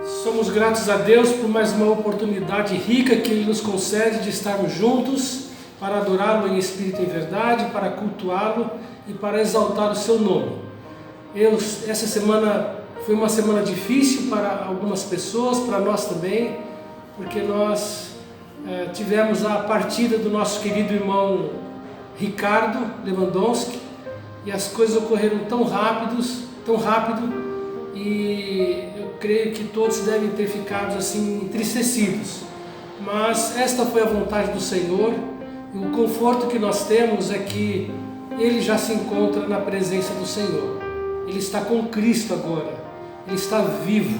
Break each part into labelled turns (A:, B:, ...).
A: Somos gratos a Deus por mais uma oportunidade rica que Ele nos concede de estarmos juntos para adorá-lo em espírito e em verdade, para cultuá-lo e para exaltar o seu nome. Essa semana foi uma semana difícil para algumas pessoas, para nós também, porque nós tivemos a partida do nosso querido irmão Ricardo Lewandowski e as coisas ocorreram tão rápido, e eu creio que todos devem ter ficado assim entristecidos, mas esta foi a vontade do Senhor, e o conforto que nós temos é que ele já se encontra na presença do Senhor, ele está com Cristo agora, ele está vivo,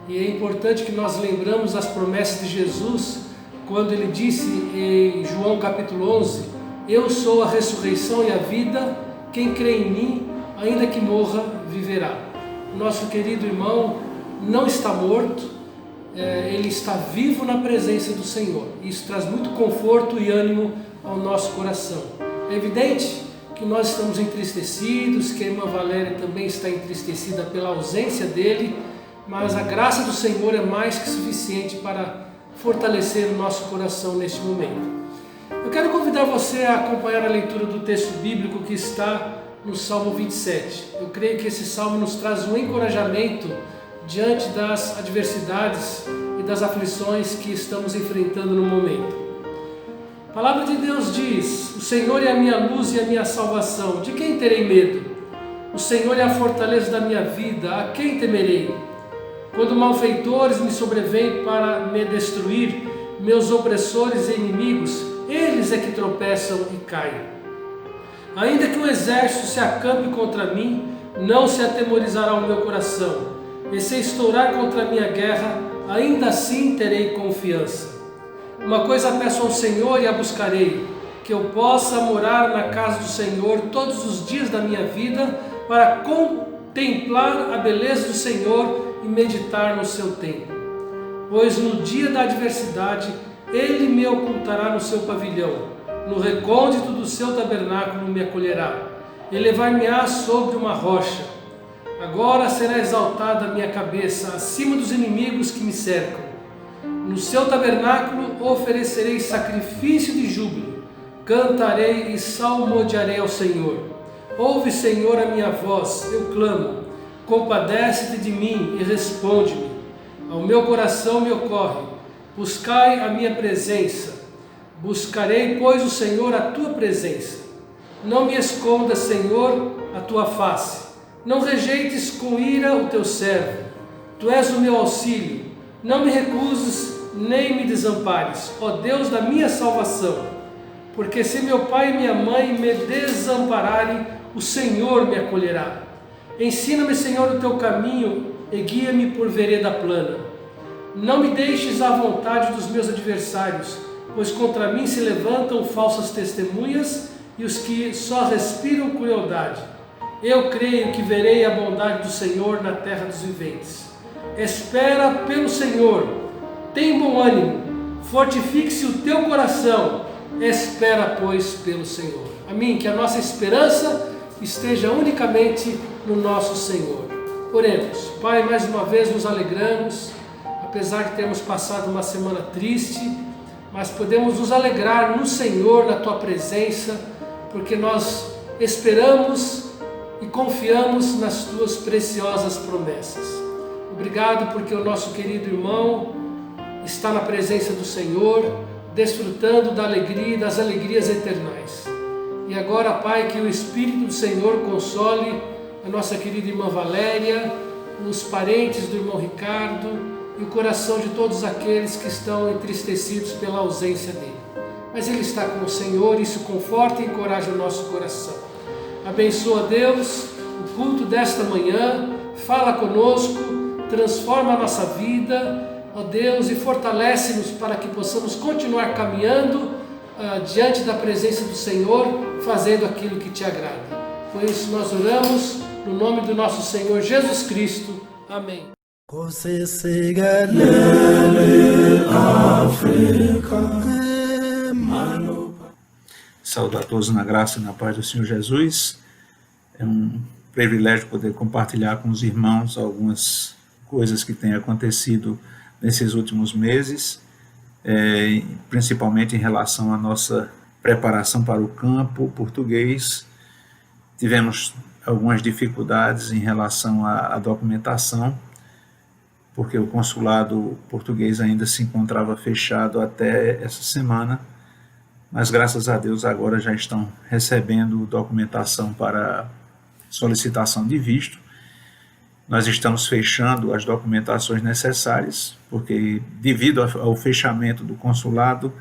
A: e é importante que nós lembramos as promessas de Jesus, quando ele disse em João capítulo 11, eu sou a ressurreição e a vida, quem crê em mim, ainda que morra, viverá. Nosso querido irmão não está morto, ele está vivo na presença do Senhor. Isso traz muito conforto e ânimo ao nosso coração. É evidente que nós estamos entristecidos, que a irmã Valéria também está entristecida pela ausência dele, mas a graça do Senhor é mais que suficiente para fortalecer o nosso coração neste momento. Eu quero convidar você a acompanhar a leitura do texto bíblico que está no Salmo 27. Eu creio que esse salmo nos traz um encorajamento diante das adversidades e das aflições que estamos enfrentando no momento. A palavra de Deus diz: o Senhor é a minha luz e a minha salvação, de quem terei medo? O Senhor é a fortaleza da minha vida, a quem temerei? Quando malfeitores me sobrevêm para me destruir, meus opressores e inimigos, eles é que tropeçam e caem. Ainda que um exército se acampe contra mim, não se atemorizará o meu coração. E se estourar contra a minha guerra, ainda assim terei confiança. Uma coisa peço ao Senhor e a buscarei, que eu possa morar na casa do Senhor todos os dias da minha vida, para contemplar a beleza do Senhor e meditar no seu templo. Pois no dia da adversidade, Ele me ocultará no seu pavilhão. No recôndito do seu tabernáculo me acolherá, elevar-me-á sobre uma rocha. Agora será exaltada a minha cabeça acima dos inimigos que me cercam. No seu tabernáculo oferecerei sacrifício de júbilo, cantarei e salmodiarei ao Senhor. Ouve, Senhor, a minha voz, eu clamo, compadece-te de mim e responde-me. Ao meu coração me ocorre, buscai a minha presença. Buscarei, pois, o Senhor, a tua presença. Não me escondas, Senhor, a tua face. Não rejeites com ira o teu servo. Tu és o meu auxílio. Não me recuses, nem me desampares, ó Deus da minha salvação. Porque se meu pai e minha mãe me desampararem, o Senhor me acolherá. Ensina-me, Senhor, o teu caminho e guia-me por vereda plana. Não me deixes à vontade dos meus adversários, pois contra mim se levantam falsas testemunhas e os que só respiram crueldade. Eu creio que verei a bondade do Senhor na terra dos viventes. Espera pelo Senhor, tem bom ânimo, fortifique-se o teu coração, espera, pois, pelo Senhor. Amém? Que a nossa esperança esteja unicamente no nosso Senhor. Oremos. Pai, mais uma vez nos alegramos, apesar de termos passado uma semana triste, mas podemos nos alegrar no Senhor, na Tua presença, porque nós esperamos e confiamos nas Tuas preciosas promessas. Obrigado porque o nosso querido irmão está na presença do Senhor, desfrutando da alegria e das alegrias eternais. E agora, Pai, que o Espírito do Senhor console a nossa querida irmã Valéria, os parentes do irmão Ricardo, e o coração de todos aqueles que estão entristecidos pela ausência dele. Mas ele está com o Senhor, isso conforta e encoraja o nosso coração. Abençoa, Deus, o culto desta manhã, fala conosco, transforma a nossa vida, ó Deus, e fortalece-nos para que possamos continuar caminhando diante da presença do Senhor, fazendo aquilo que te agrada. Por isso nós oramos no nome do nosso Senhor Jesus Cristo. Amém.
B: Saúdo a todos na graça e na paz do Senhor Jesus. É um privilégio poder compartilhar com os irmãos algumas coisas que têm acontecido nesses últimos meses, principalmente em relação à nossa preparação para o campo português. Tivemos algumas dificuldades em relação à documentação, porque o consulado português ainda se encontrava fechado até essa semana, mas graças a Deus agora já estão recebendo documentação para solicitação de visto. Nós estamos fechando as documentações necessárias, porque devido ao fechamento do consulado,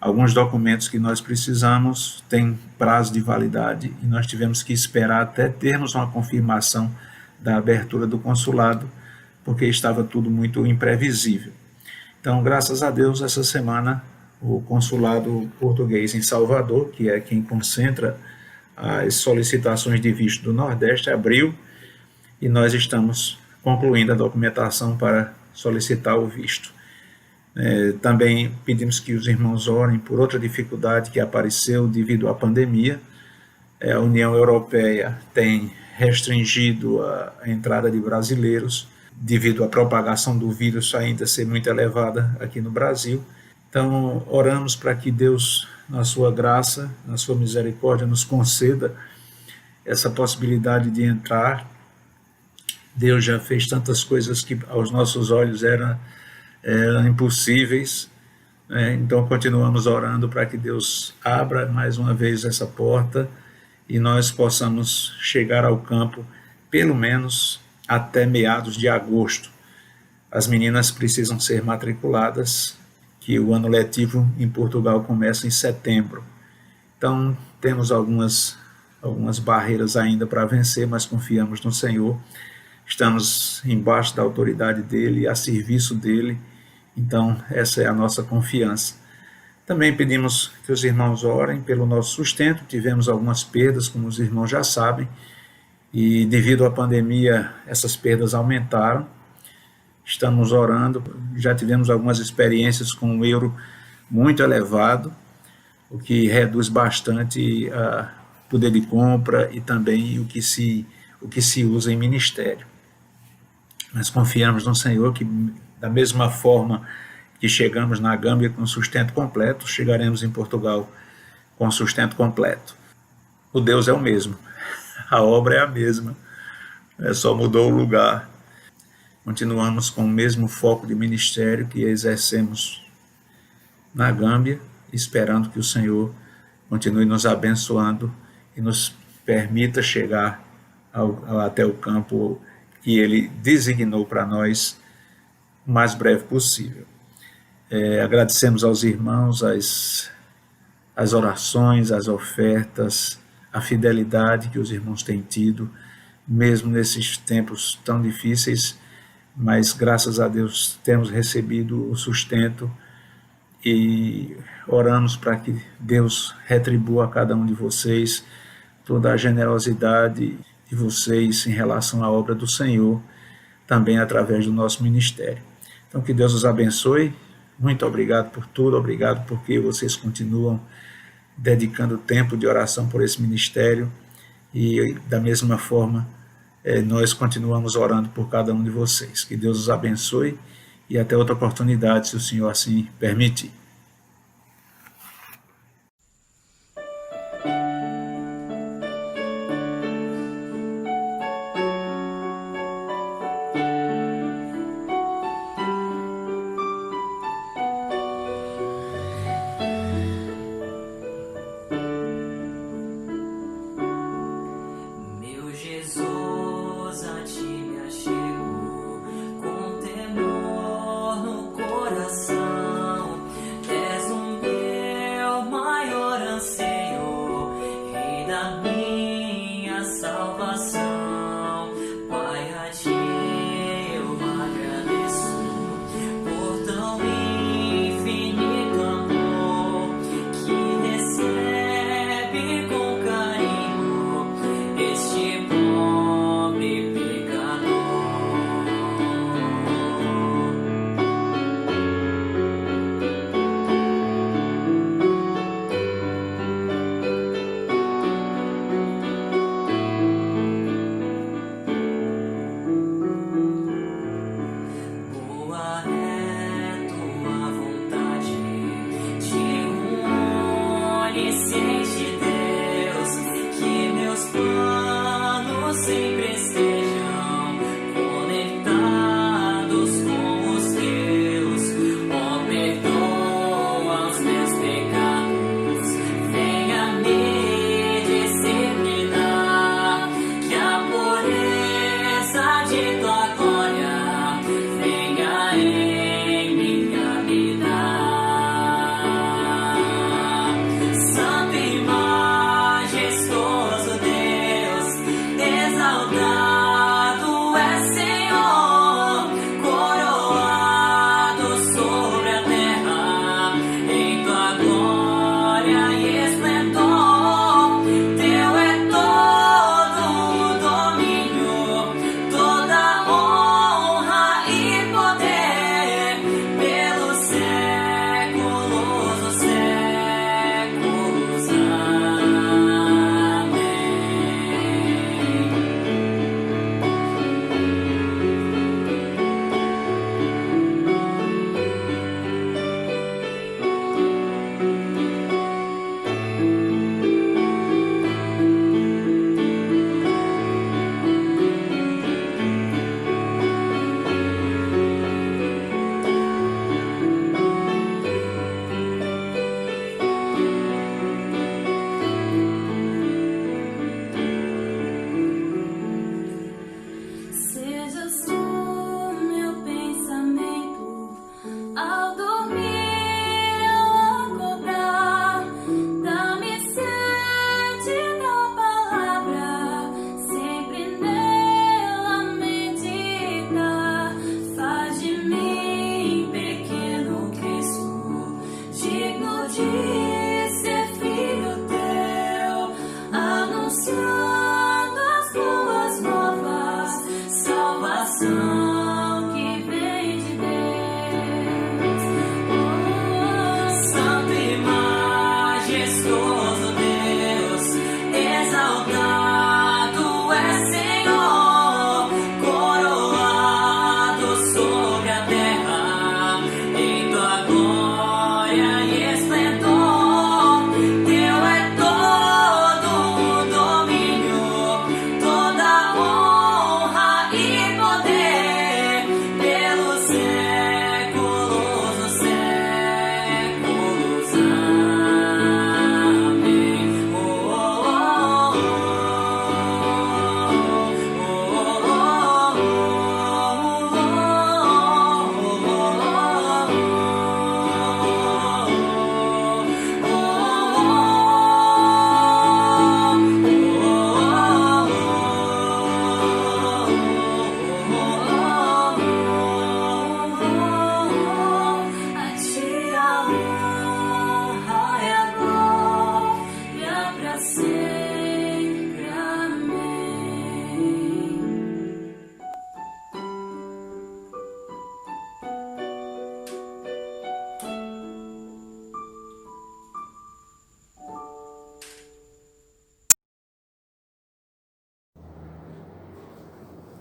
B: alguns documentos que nós precisamos têm prazo de validade e nós tivemos que esperar até termos uma confirmação da abertura do consulado, porque estava tudo muito imprevisível. Então, graças a Deus, essa semana o consulado português em Salvador, que é quem concentra as solicitações de visto do Nordeste, abriu e nós estamos concluindo a documentação para solicitar o visto. Também pedimos que os irmãos orem por outra dificuldade que apareceu devido à pandemia. A União Europeia tem restringido a entrada de brasileiros devido à propagação do vírus ainda ser muito elevada aqui no Brasil. Então, oramos para que Deus, na sua graça, na sua misericórdia, nos conceda essa possibilidade de entrar. Deus já fez tantas coisas que aos nossos olhos eram impossíveis, então continuamos orando para que Deus abra mais uma vez essa porta e nós possamos chegar ao campo pelo menos até meados de agosto. As meninas precisam ser matriculadas, que o ano letivo em Portugal começa em setembro. Então temos algumas barreiras ainda para vencer, mas confiamos no Senhor. Estamos embaixo da autoridade dele, a serviço dele, então essa é a nossa confiança. Também pedimos que os irmãos orem pelo nosso sustento. Tivemos algumas perdas, como os irmãos já sabem, e devido à pandemia essas perdas aumentaram. Estamos orando, já tivemos algumas experiências com o euro muito elevado, o que reduz bastante o poder de compra e também o que se usa em ministério. Mas confiamos no Senhor que, da mesma forma que chegamos na Gâmbia com sustento completo, chegaremos em Portugal com sustento completo. O Deus é o mesmo, a obra é a mesma, só mudou o lugar. Continuamos com o mesmo foco de ministério que exercemos na Gâmbia, esperando que o Senhor continue nos abençoando e nos permita chegar até o campo que Ele designou para nós o mais breve possível. Agradecemos aos irmãos as orações, as ofertas, a fidelidade que os irmãos têm tido, mesmo nesses tempos tão difíceis, mas graças a Deus temos recebido o sustento e oramos para que Deus retribua a cada um de vocês toda a generosidade de vocês em relação à obra do Senhor, também através do nosso ministério. Então que Deus os abençoe, muito obrigado por tudo, obrigado porque vocês continuam dedicando tempo de oração por esse ministério e da mesma forma nós continuamos orando por cada um de vocês. Que Deus os abençoe e até outra oportunidade, se o Senhor assim permitir.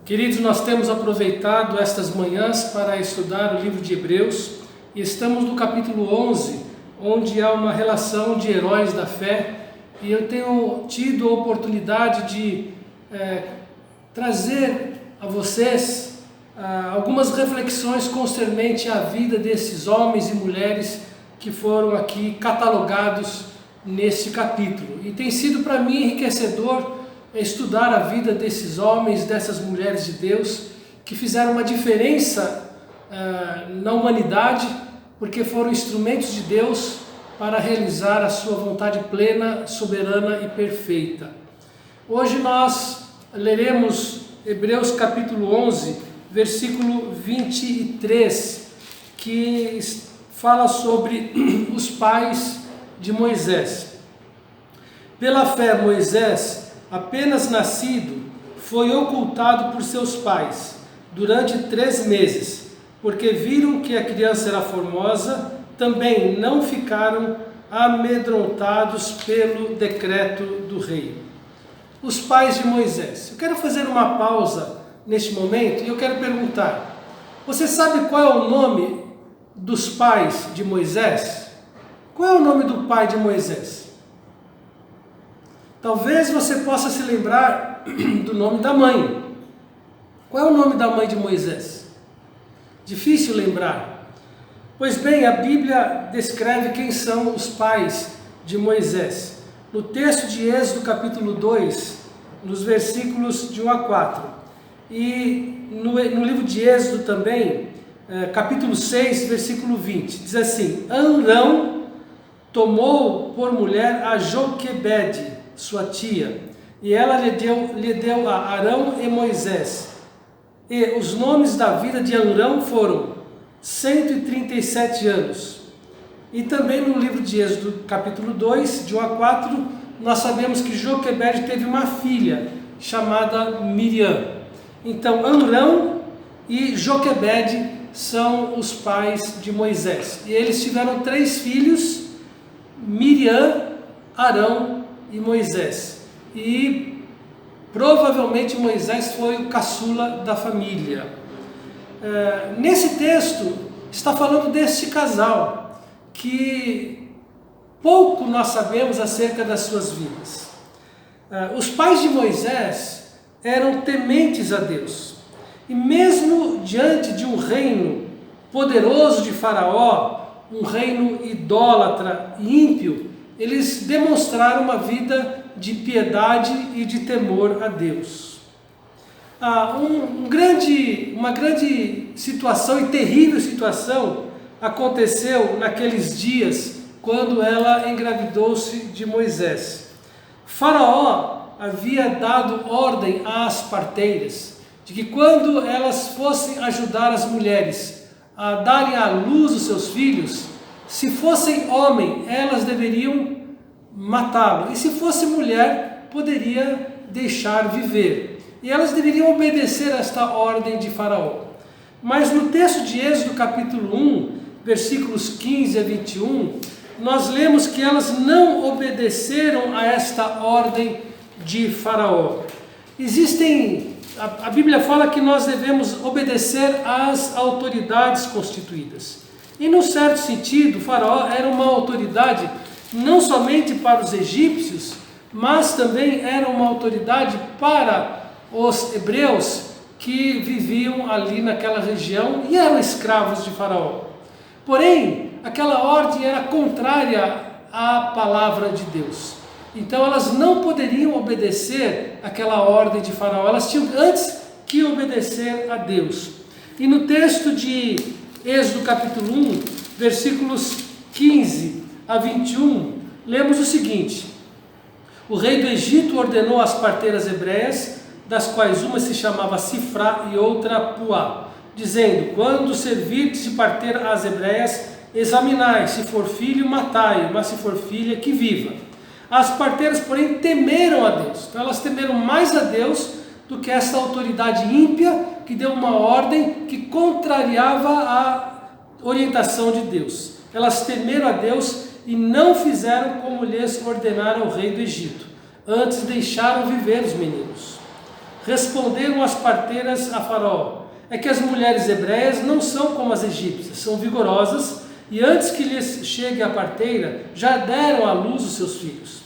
A: Queridos, nós temos aproveitado estas manhãs para estudar o livro de Hebreus e estamos no capítulo 11, onde há uma relação de heróis da fé, e eu tenho tido a oportunidade de trazer a vocês algumas reflexões concernente à vida desses homens e mulheres que foram aqui catalogados neste capítulo. E tem sido para mim enriquecedor estudar a vida desses homens, dessas mulheres de Deus, que fizeram uma diferença na humanidade, porque foram instrumentos de Deus para realizar a sua vontade plena, soberana e perfeita. Hoje nós leremos Hebreus capítulo 11, versículo 23, que fala sobre os pais de Moisés. Pela fé, Moisés, apenas nascido, foi ocultado por seus pais durante 3 meses, porque viram que a criança era formosa, também não ficaram amedrontados pelo decreto do rei. Os pais de Moisés. Eu quero fazer uma pausa neste momento e eu quero perguntar: você sabe qual é o nome dos pais de Moisés? Qual é o nome do pai de Moisés? Talvez você possa se lembrar do nome da mãe. Qual é o nome da mãe de Moisés? Difícil lembrar. Pois bem, a Bíblia descreve quem são os pais de Moisés. No texto de Êxodo capítulo 2, nos versículos de 1 a 4. E no livro de Êxodo também, capítulo 6, versículo 20. Diz assim: Arão tomou por mulher a Joquebede, sua tia, e ela lhe deu a Arão e Moisés. E os nomes da vida de Arão foram 137 anos. E também no livro de Êxodo, capítulo 2, de 1 a 4, nós sabemos que Joquebede teve uma filha chamada Miriam. Então, Arão e Joquebede são os pais de Moisés. E eles tiveram 3 filhos, Miriam, Arão e Moisés. E provavelmente Moisés foi o caçula da família. Nesse texto está falando deste casal que pouco nós sabemos acerca das suas vidas. Os pais de Moisés eram tementes a Deus, e mesmo diante de um reino poderoso de Faraó, um reino idólatra e ímpio, eles demonstraram uma vida de piedade e de temor a Deus. Uma grande situação e terrível situação aconteceu naqueles dias quando ela engravidou-se de Moisés. Faraó havia dado ordem às parteiras de que quando elas fossem ajudar as mulheres a darem à luz os seus filhos, se fossem homem, elas deveriam matá-lo, e se fosse mulher, poderia deixar viver. E elas deveriam obedecer a esta ordem de Faraó. Mas no texto de Êxodo capítulo 1, versículos 15 a 21, nós lemos que elas não obedeceram a esta ordem de Faraó. A Bíblia fala que nós devemos obedecer às autoridades constituídas. E num certo sentido, Faraó era uma autoridade não somente para os egípcios, mas também era uma autoridade para os hebreus que viviam ali naquela região e eram escravos de Faraó. Porém, aquela ordem era contrária à palavra de Deus. Então elas não poderiam obedecer àquela ordem de Faraó, elas tinham antes que obedecer a Deus. E no texto de Êxodo capítulo 1, versículos 15 a 21, lemos o seguinte: o rei do Egito ordenou às parteiras hebreias, das quais uma se chamava Sifrá e outra Puá, dizendo: quando servirdes de parteira às hebreias, examinai, se for filho, matai, mas se for filha, que viva. As parteiras, porém, temeram a Deus. Então elas temeram mais a Deus do que essa autoridade ímpia que deu uma ordem que contrariava a orientação de Deus. Elas temeram a Deus e não fizeram como lhes ordenara o rei do Egito. Antes deixaram viver os meninos. responderam as parteiras a Faraó: é que as mulheres hebreias não são como as egípcias, são vigorosas, e antes que lhes chegue a parteira, já deram à luz os seus filhos.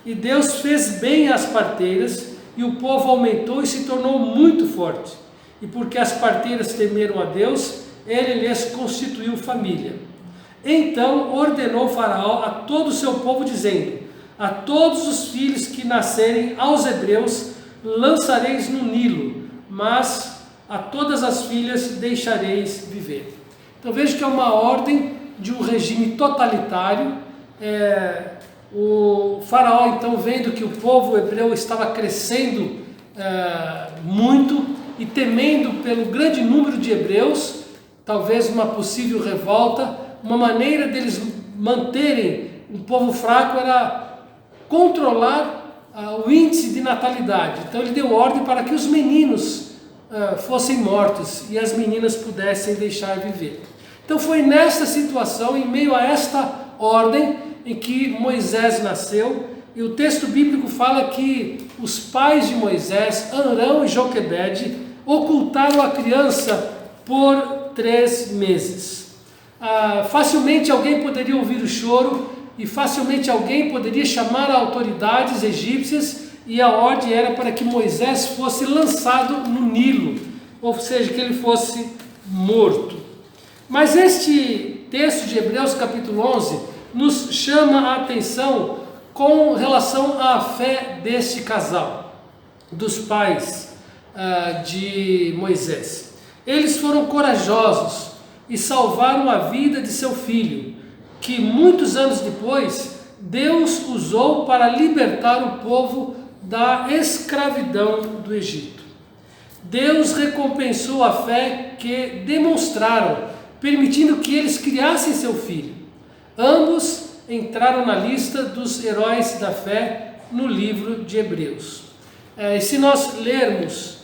A: E Deus fez bem às parteiras, e o povo aumentou e se tornou muito forte. E porque as parteiras temeram a Deus, ele lhes constituiu família. Então ordenou Faraó a todo o seu povo, dizendo: a todos os filhos que nascerem aos hebreus lançareis no Nilo, mas a todas as filhas deixareis viver. Então veja que é uma ordem de um regime totalitário. O Faraó, então, vendo que o povo hebreu estava crescendo muito e temendo pelo grande número de hebreus, talvez uma possível revolta, uma maneira deles manterem o povo fraco era controlar o índice de natalidade. Então ele deu ordem para que os meninos fossem mortos e as meninas pudessem deixar viver. Então foi nesta situação, em meio a esta ordem, em que Moisés nasceu, e o texto bíblico fala que os pais de Moisés, Arão e Joquebede, ocultaram a criança por 3 meses. Facilmente alguém poderia ouvir o choro e facilmente alguém poderia chamar autoridades egípcias, e a ordem era para que Moisés fosse lançado no Nilo, ou seja, que ele fosse morto. Mas este texto de Hebreus capítulo 11 nos chama a atenção com relação à fé deste casal, dos pais de Moisés. Eles foram corajosos e salvaram a vida de seu filho, que muitos anos depois Deus usou para libertar o povo da escravidão do Egito. Deus recompensou a fé que demonstraram, permitindo que eles criassem seu filho. Ambos entraram na lista dos heróis da fé no livro de Hebreus. E se nós lermos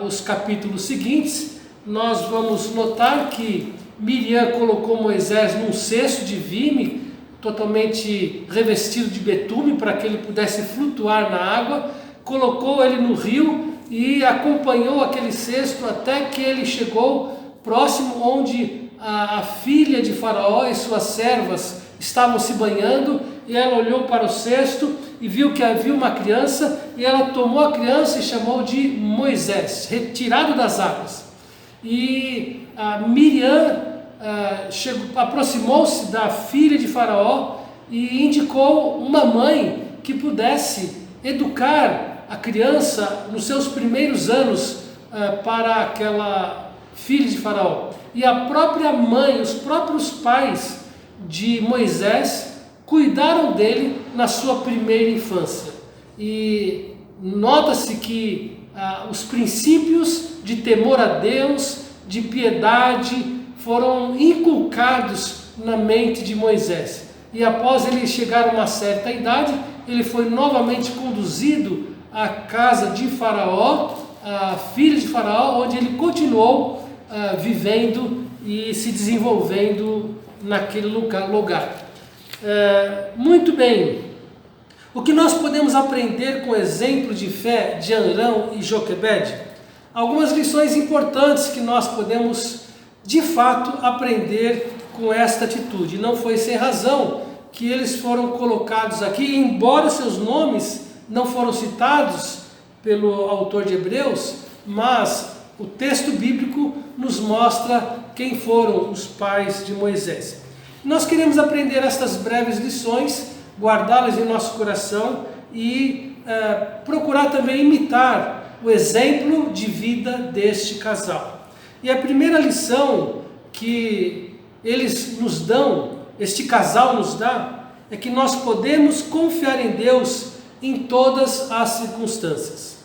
A: os capítulos seguintes, nós vamos notar que Miriam colocou Moisés num cesto de vime, totalmente revestido de betume, para que ele pudesse flutuar na água, colocou ele no rio e acompanhou aquele cesto até que ele chegou próximo onde a filha de Faraó e suas servas estavam se banhando, e ela olhou para o cesto e viu que havia uma criança, e ela tomou a criança e chamou de Moisés, retirado das águas. E Miriam aproximou-se da filha de Faraó e indicou uma mãe que pudesse educar a criança nos seus primeiros anos para aquela filha de Faraó. E a própria mãe, os próprios pais de Moisés cuidaram dele na sua primeira infância. E nota-se que os princípios de temor a Deus, de piedade, foram inculcados na mente de Moisés. E após ele chegar a uma certa idade, ele foi novamente conduzido à casa de Faraó, a filha de Faraó, onde ele continuou vivendo e se desenvolvendo naquele lugar. Muito bem, o que nós podemos aprender com o exemplo de fé de Arão e Joquebede? Algumas lições importantes que nós podemos de fato aprender com esta atitude. Não foi sem razão que eles foram colocados aqui, embora seus nomes não foram citados pelo autor de Hebreus, mas o texto bíblico nos mostra quem foram os pais de Moisés. Nós queremos aprender estas breves lições, guardá-las em nosso coração e procurar também imitar o exemplo de vida deste casal. E a primeira lição que eles nos dão, este casal nos dá, é que nós podemos confiar em Deus em todas as circunstâncias.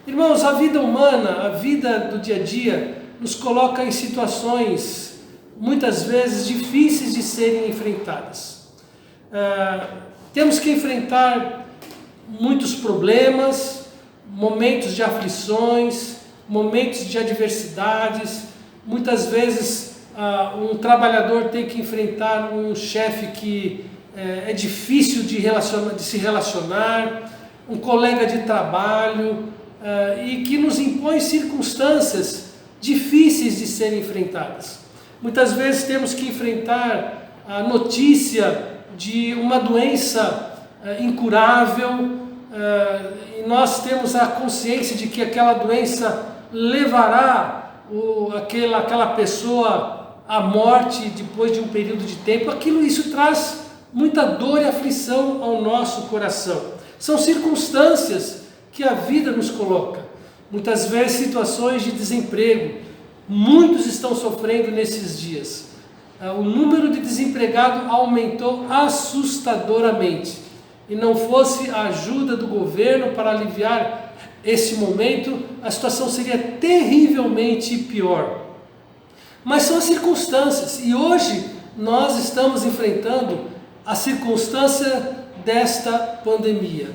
A: Irmãos, a vida humana, a vida do dia a dia, nos coloca em situações muitas vezes difíceis de serem enfrentadas. Temos que enfrentar muitos problemas, momentos de aflições, momentos de adversidades. Muitas vezes um trabalhador tem que enfrentar um chefe que é difícil de se relacionar, um colega de trabalho, e que nos impõe circunstâncias difíceis de serem enfrentadas. Muitas vezes temos que enfrentar a notícia de uma doença incurável, e nós temos a consciência de que aquela doença levará aquela pessoa à morte depois de um período de tempo. Isso traz muita dor e aflição ao nosso coração. São circunstâncias que a vida nos coloca. Muitas vezes situações de desemprego. Muitos estão sofrendo nesses dias. O número de desempregados aumentou assustadoramente. E não fosse a ajuda do governo para aliviar esse momento, a situação seria terrivelmente pior. Mas são as circunstâncias, e hoje nós estamos enfrentando a circunstância desta pandemia,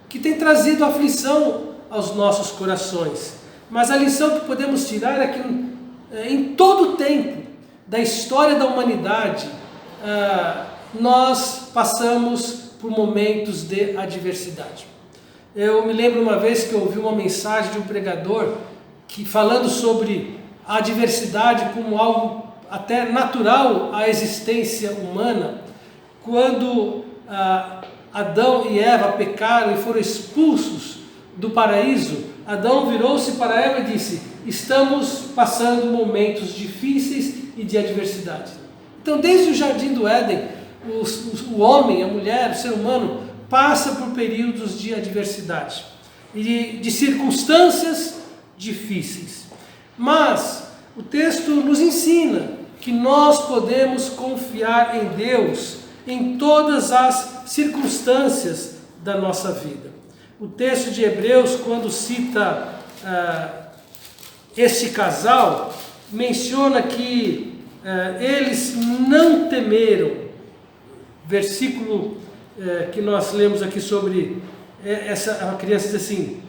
A: que tem trazido aflição aos nossos corações. Mas a lição que podemos tirar é que em todo o tempo da história da humanidade, nós passamos por momentos de adversidade. Eu me lembro uma vez que eu ouvi uma mensagem de um pregador que, falando sobre a adversidade como algo até natural à existência humana, quando Adão e Eva pecaram e foram expulsos do paraíso, Adão virou-se para Eva e disse: estamos passando momentos difíceis e de adversidade. Então, desde o jardim do Éden, o homem, a mulher, o ser humano passa por períodos de adversidade e de circunstâncias difíceis. Mas o texto nos ensina que nós podemos confiar em Deus em todas as circunstâncias da nossa vida. O texto de Hebreus, quando cita este casal, menciona que eles não temeram. Versículo que nós lemos aqui sobre a criança, diz assim: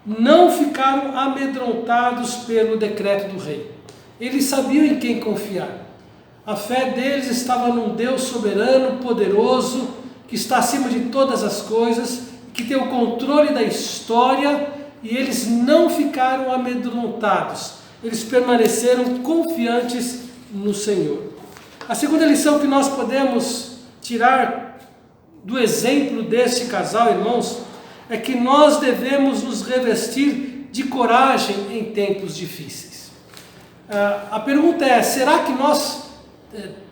A: não ficaram amedrontados pelo decreto do rei. Eles sabiam em quem confiar. A fé deles estava num Deus soberano, poderoso, que está acima de todas as coisas, que tem o controle da história, e eles não ficaram amedrontados. Eles permaneceram confiantes no Senhor. A segunda lição que nós podemos tirar do exemplo deste casal, irmãos, é que nós devemos nos revestir de coragem em tempos difíceis. A pergunta é: será que nós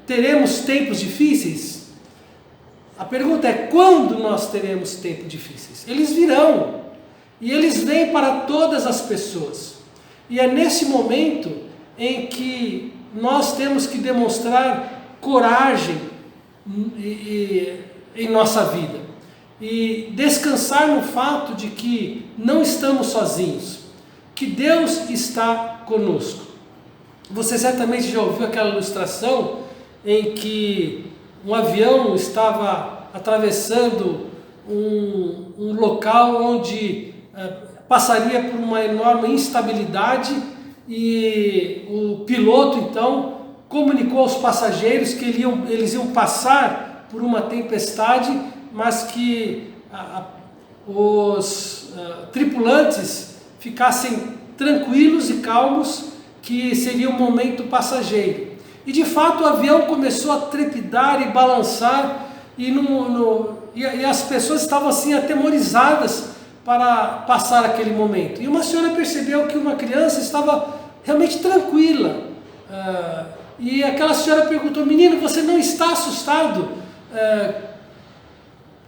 A: teremos tempos difíceis? A pergunta é: quando nós teremos tempos difíceis? Eles virão, e eles vêm para todas as pessoas. E é nesse momento em que nós temos que demonstrar coragem em nossa vida e descansar no fato de que não estamos sozinhos, que Deus está conosco. Você certamente já ouviu aquela ilustração em que um avião estava atravessando um local onde passaria por uma enorme instabilidade, e o piloto então comunicou aos passageiros que eles iam passar por uma tempestade, mas que os tripulantes ficassem tranquilos e calmos, que seria um momento passageiro. E de fato o avião começou a trepidar e balançar, e as pessoas estavam assim atemorizadas para passar aquele momento. E uma senhora percebeu que uma criança estava realmente tranquila, e aquela senhora perguntou: menino, você não está assustado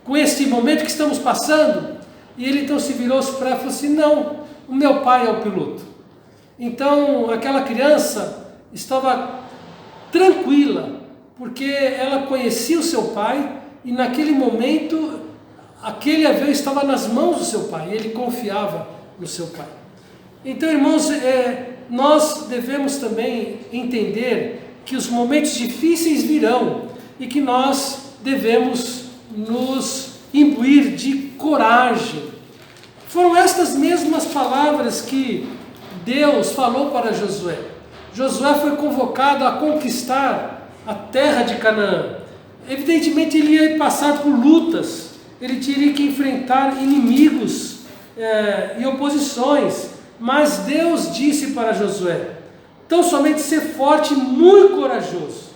A: com este momento que estamos passando? E ele então se virou-se para ela e falou assim: não, o meu pai é o piloto. Então aquela criança estava tranquila, porque ela conhecia o seu pai, e naquele momento aquele avião estava nas mãos do seu pai, e ele confiava no seu pai. Então, irmãos, nós devemos também entender que os momentos difíceis virão e que nós devemos nos imbuir de coragem. Foram estas mesmas palavras que Deus falou para Josué. Josué foi convocado a conquistar a terra de Canaã. Evidentemente ele ia passar por lutas, ele teria que enfrentar inimigos e oposições, mas Deus disse para Josué, tão somente ser forte e muito corajoso.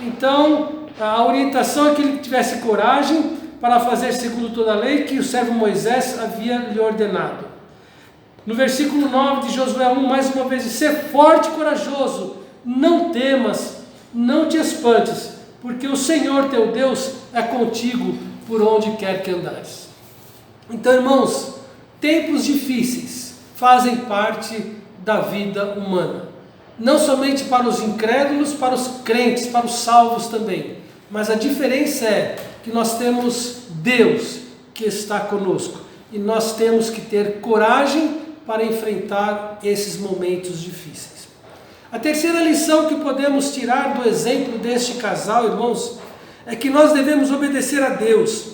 A: Então, a orientação é que ele tivesse coragem para fazer segundo toda a lei que o servo Moisés havia lhe ordenado. No versículo 9 de Josué 1, mais uma vez, ser forte e corajoso, não temas, não te espantes, porque o Senhor teu Deus é contigo por onde quer que andares. Então, irmãos, tempos difíceis fazem parte da vida humana. Não somente para os incrédulos, para os crentes, para os salvos também. Mas a diferença é que nós temos Deus que está conosco. E nós temos que ter coragem para enfrentar esses momentos difíceis. A terceira lição que podemos tirar do exemplo deste casal, irmãos, é que nós devemos obedecer a Deus,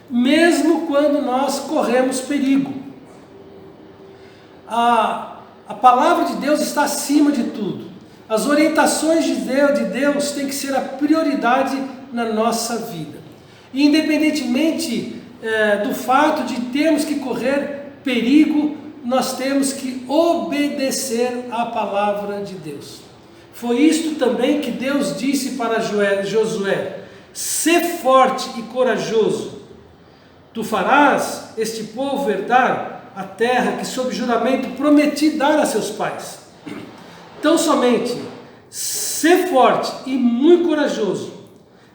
A: mesmo quando nós corremos perigo. A palavra de Deus está acima de tudo. As orientações de Deus têm que ser a prioridade na nossa vida. E independentemente do fato de termos que correr perigo, nós temos que obedecer à palavra de Deus. Foi isto também que Deus disse para Josué: sê forte e corajoso, tu farás este povo herdar a terra que sob juramento prometi dar a seus pais. Então somente, sê forte e muito corajoso,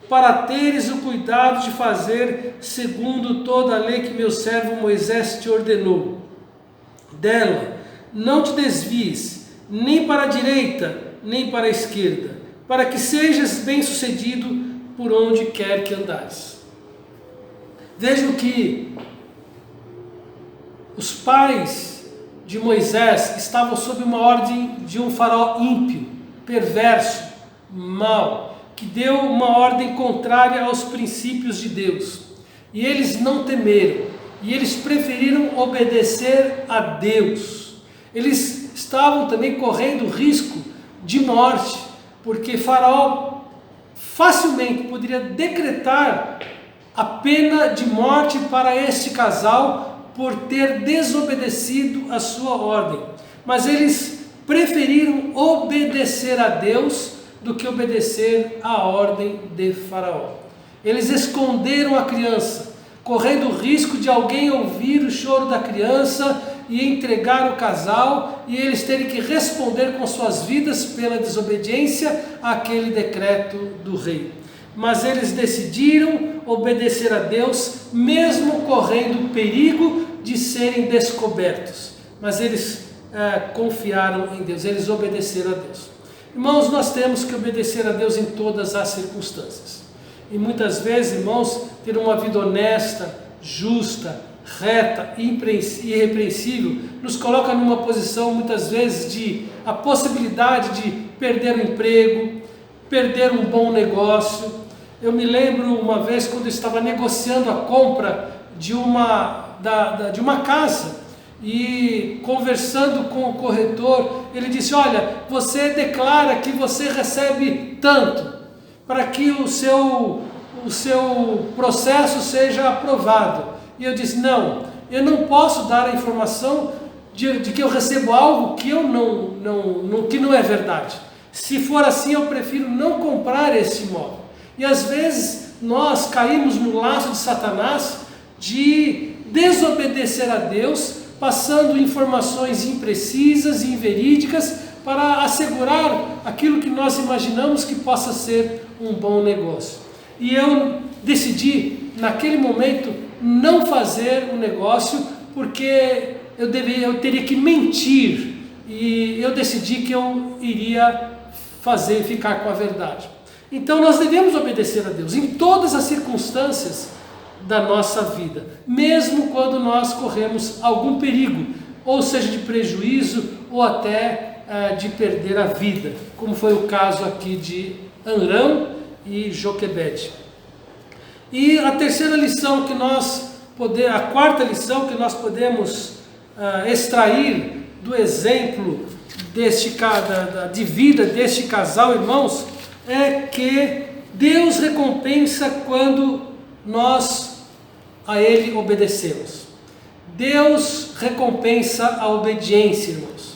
A: para teres o cuidado de fazer segundo toda a lei que meu servo Moisés te ordenou. Dela não te desvies, nem para a direita, nem para a esquerda, para que sejas bem-sucedido por onde quer que andares. Vejam que os pais de Moisés estavam sob uma ordem de um faraó ímpio, perverso, mau, que deu uma ordem contrária aos princípios de Deus. E eles não temeram, e eles preferiram obedecer a Deus. Eles estavam também correndo risco de morte, porque faraó facilmente poderia decretar a pena de morte para este casal por ter desobedecido a sua ordem. Mas eles preferiram obedecer a Deus do que obedecer à ordem de faraó. Eles esconderam a criança, correndo o risco de alguém ouvir o choro da criança e entregar o casal, e eles terem que responder com suas vidas pela desobediência àquele decreto do rei. Mas eles decidiram obedecer a Deus, mesmo correndo o perigo de serem descobertos. Mas eles confiaram em Deus, eles obedeceram a Deus. Irmãos, nós temos que obedecer a Deus em todas as circunstâncias. E muitas vezes, irmãos, ter uma vida honesta, justa, reta e irrepreensível nos coloca numa posição muitas vezes de a possibilidade de perder o emprego, perder um bom negócio. Eu me lembro uma vez quando eu estava negociando a compra de uma casa e conversando com o corretor, ele disse: olha, você declara que você recebe tanto para que o seu processo seja aprovado. E eu disse: não, eu não posso dar a informação de que eu recebo algo que que não é verdade. Se for assim, eu prefiro não comprar esse imóvel. E às vezes nós caímos no laço de Satanás de desobedecer a Deus, passando informações imprecisas e inverídicas para assegurar aquilo que nós imaginamos que possa ser um bom negócio. E eu decidi, naquele momento, não fazer um negócio, porque eu teria que mentir, e eu decidi que eu iria ficar com a verdade. Então nós devemos obedecer a Deus em todas as circunstâncias da nossa vida, mesmo quando nós corremos algum perigo, ou seja, de prejuízo, ou até de perder a vida, como foi o caso aqui de Amram e Joquebede. E a quarta lição que nós podemos extrair do exemplo de vida deste casal, irmãos, é que Deus recompensa quando nós a Ele obedecemos. Deus recompensa a obediência, irmãos.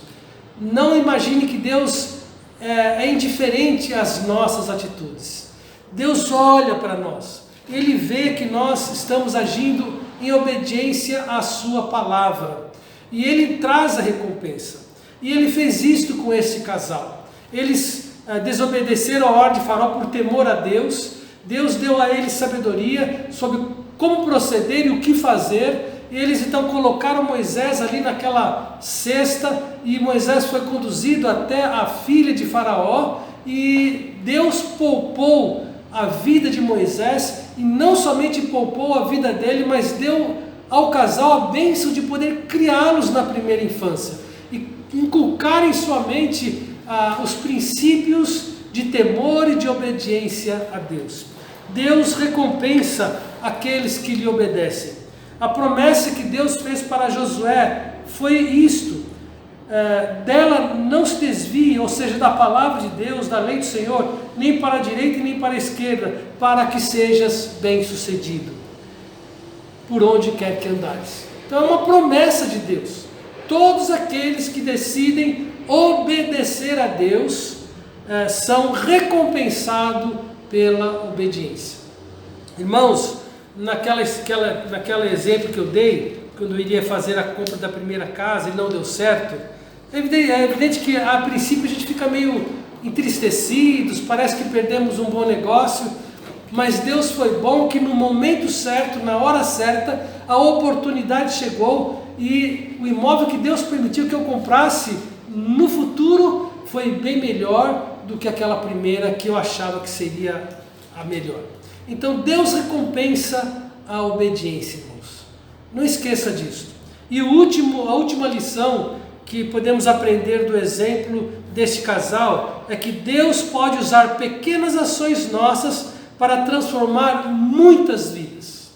A: Não imagine que Deus é indiferente às nossas atitudes. Deus olha para nós, Ele vê que nós estamos agindo em obediência à sua palavra, e Ele traz a recompensa. E Ele fez isto com este casal. Eles desobedeceram a ordem de Faraó por temor a Deus. Deus deu a eles sabedoria sobre como proceder e o que fazer. E eles então colocaram Moisés ali naquela cesta, e Moisés foi conduzido até a filha de Faraó, e Deus poupou a vida de Moisés, e não somente poupou a vida dele, mas deu ao casal a bênção de poder criá-los na primeira infância e inculcar em sua mente os princípios de temor e de obediência a Deus. Deus recompensa aqueles que lhe obedecem. A promessa que Deus fez para Josué foi isto: dela não se desvie, ou seja, da palavra de Deus, da lei do Senhor, nem para a direita e nem para a esquerda, para que sejas bem-sucedido por onde quer que andares. Então é uma promessa de Deus. Todos aqueles que decidem obedecer a Deus são recompensados pela obediência. Irmãos, naquele exemplo que eu dei, quando eu iria fazer a compra da primeira casa e não deu certo, é evidente que a princípio a gente fica meio entristecidos, parece que perdemos um bom negócio, mas Deus foi bom que no momento certo, na hora certa, a oportunidade chegou, e o imóvel que Deus permitiu que eu comprasse no futuro foi bem melhor do que aquela primeira que eu achava que seria a melhor. Então Deus recompensa a obediência, irmãos. Não esqueça disso. E a última lição que podemos aprender do exemplo deste casal é que Deus pode usar pequenas ações nossas para transformar muitas vidas.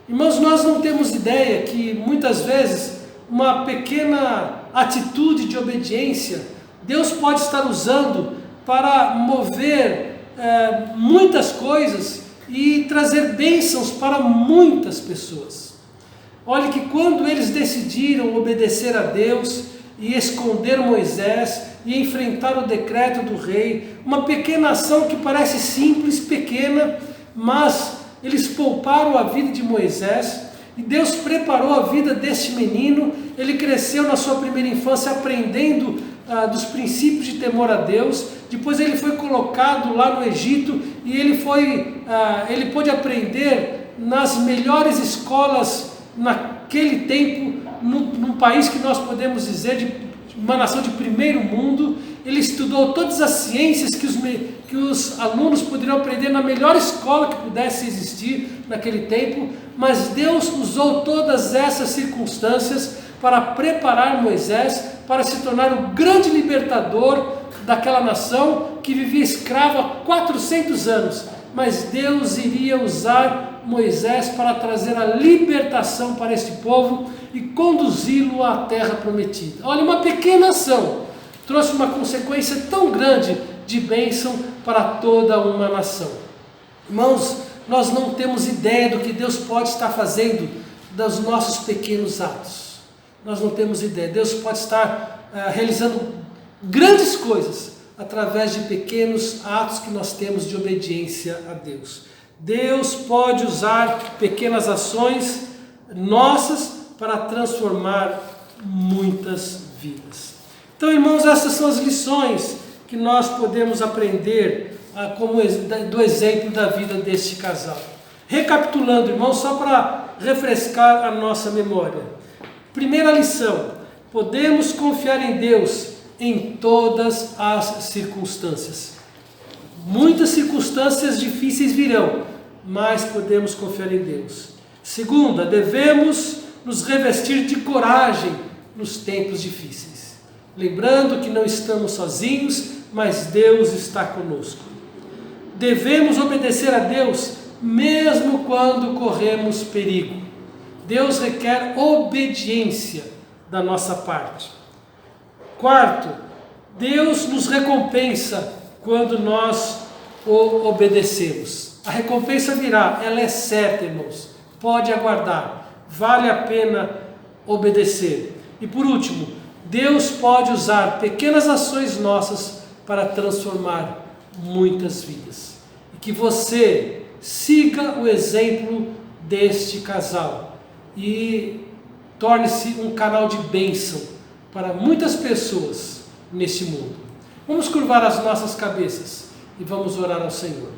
A: Irmãos, nós não temos ideia que muitas vezes uma pequena atitude de obediência Deus pode estar usando para mover muitas coisas e trazer bênçãos para muitas pessoas. Olhe que quando eles decidiram obedecer a Deus e esconder Moisés e enfrentar o decreto do rei, uma pequena ação que parece simples, pequena, mas eles pouparam a vida de Moisés, e Deus preparou a vida deste menino. Ele cresceu na sua primeira infância aprendendo dos princípios de temor a Deus. Depois ele foi colocado lá no Egito, e ele pôde aprender nas melhores escolas naquele tempo, num país que nós podemos dizer de uma nação de primeiro mundo. Ele estudou todas as ciências que os alunos poderiam aprender na melhor escola que pudesse existir naquele tempo, mas Deus usou todas essas circunstâncias para preparar Moisés para se tornar o grande libertador daquela nação que vivia escrava há 400 anos. Mas Deus iria usar Moisés para trazer a libertação para este povo e conduzi-lo à terra prometida. Olha, uma pequena ação trouxe uma consequência tão grande de bênção para toda uma nação. Irmãos, nós não temos ideia do que Deus pode estar fazendo dos nossos pequenos atos. Nós não temos ideia. Deus pode estar realizando grandes coisas através de pequenos atos que nós temos de obediência a Deus. Deus pode usar pequenas ações nossas para transformar muitas vidas. Então, irmãos, essas são as lições que nós podemos aprender do exemplo da vida deste casal. Recapitulando, irmãos, só para refrescar a nossa memória. Primeira lição: podemos confiar em Deus em todas as circunstâncias. Muitas circunstâncias difíceis virão, mas podemos confiar em Deus. Segunda, devemos nos revestir de coragem nos tempos difíceis, lembrando que não estamos sozinhos, mas Deus está conosco. Devemos obedecer a Deus mesmo quando corremos perigo. Deus requer obediência da nossa parte. Quarto, Deus nos recompensa quando nós o obedecemos. A recompensa virá, ela é certa, irmãos. pode aguardar, vale a pena obedecer. E por último, Deus pode usar pequenas ações nossas para transformar muitas vidas. E que você siga o exemplo deste casal e torne-se um canal de bênção para muitas pessoas neste mundo. Vamos curvar as nossas cabeças e vamos orar ao Senhor.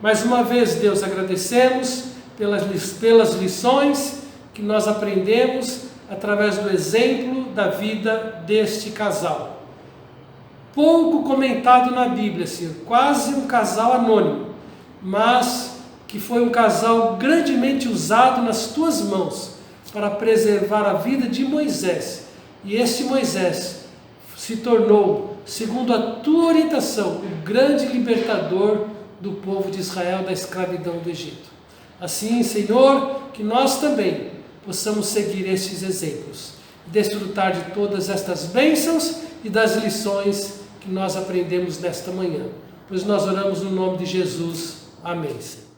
A: Mais uma vez, Deus, agradecemos pelas lições que nós aprendemos através do exemplo da vida deste casal. Pouco comentado na Bíblia, Senhor, quase um casal anônimo, mas que foi um casal grandemente usado nas tuas mãos para preservar a vida de Moisés. E este Moisés se tornou, segundo a tua orientação, o grande libertador do povo de Israel da escravidão do Egito. Assim, Senhor, que nós também possamos seguir estes exemplos, desfrutar de todas estas bênçãos e das lições que nós aprendemos nesta manhã. Pois nós oramos no nome de Jesus. Amém, Senhor.